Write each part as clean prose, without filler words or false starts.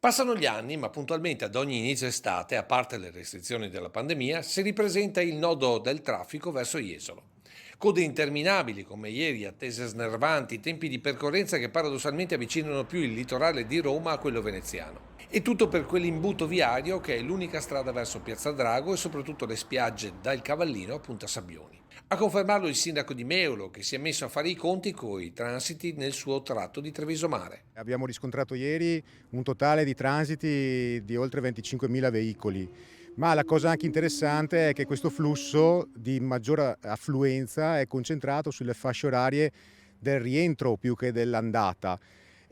Passano gli anni, ma puntualmente ad ogni inizio estate, a parte le restrizioni della pandemia, si ripresenta il nodo del traffico verso Jesolo. Code interminabili come ieri, attese snervanti, tempi di percorrenza che paradossalmente avvicinano più il litorale di Roma a quello veneziano. E tutto per quell'imbuto viario che è l'unica strada verso Piazza Drago e soprattutto le spiagge dal Cavallino a Punta Sabbioni. A confermarlo il sindaco di Meulo, che si è messo a fare i conti coi transiti nel suo tratto di Treviso Mare. Abbiamo riscontrato ieri un totale di transiti di oltre 25.000 veicoli, ma la cosa anche interessante è che questo flusso di maggiore affluenza è concentrato sulle fasce orarie del rientro più che dell'andata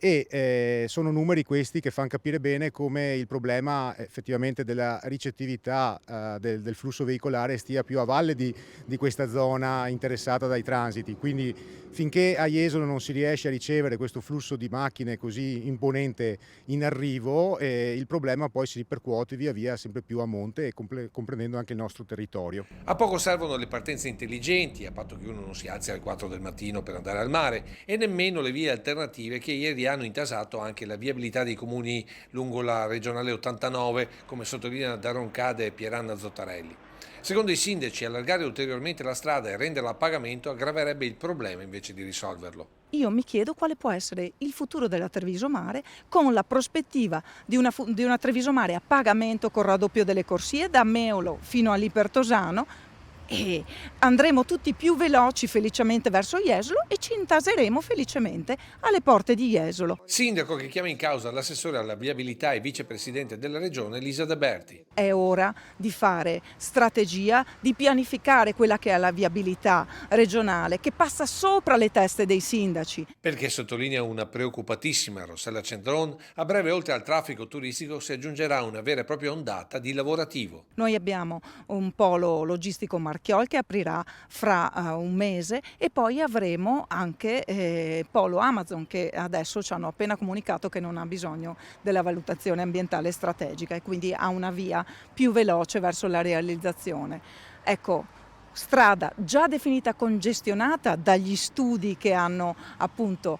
e sono numeri questi che fanno capire bene come il problema effettivamente della ricettività del flusso veicolare stia più a valle di questa zona interessata dai transiti. Quindi finché a Jesolo non si riesce a ricevere questo flusso di macchine così imponente in arrivo, il problema poi si ripercuote via via sempre più a monte e comprendendo anche il nostro territorio. A poco servono le partenze intelligenti, a patto che uno non si alzi alle 4 del mattino per andare al mare, e nemmeno le vie alternative che ieri hanno intasato anche la viabilità dei comuni lungo la regionale 89, come sottolinea Daron Cade e Pieranna Zottarelli. Secondo i sindaci, allargare ulteriormente la strada e renderla a pagamento aggraverebbe il problema invece di risolverlo. Io mi chiedo quale può essere il futuro della Treviso Mare con la prospettiva di una Treviso Mare a pagamento col raddoppio delle corsie da Meolo fino all'Ipertosano, e andremo tutti più veloci felicemente verso Jesolo e ci intaseremo felicemente alle porte di Jesolo. Sindaco che chiama in causa l'assessore alla viabilità e vicepresidente della regione Lisa De Berti. È ora di fare strategia, di pianificare quella che è la viabilità regionale che passa sopra le teste dei sindaci. Perché sottolinea una preoccupatissima Rossella Centron, a breve oltre al traffico turistico si aggiungerà una vera e propria ondata di lavorativo. Noi abbiamo un polo logistico Marchiol che aprirà fra un mese e poi avremo anche polo Amazon che adesso ci hanno appena comunicato che non ha bisogno della valutazione ambientale strategica e quindi ha una via più veloce verso la realizzazione. Ecco, strada già definita congestionata dagli studi che hanno appunto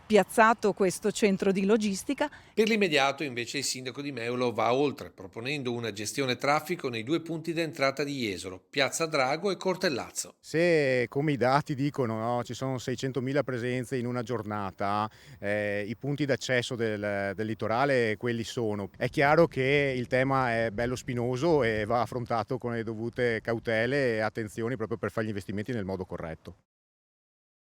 piazzato questo centro di logistica. Per l'immediato invece il sindaco di Meulo va oltre, proponendo una gestione traffico nei due punti d'entrata di Jesolo, Piazza Drago e Cortellazzo. Se, come i dati dicono, no, ci sono 600.000 presenze in una giornata, i punti d'accesso del litorale quelli sono. È chiaro che il tema è bello spinoso e va affrontato con le dovute cautele e attenzioni proprio per fare gli investimenti nel modo corretto.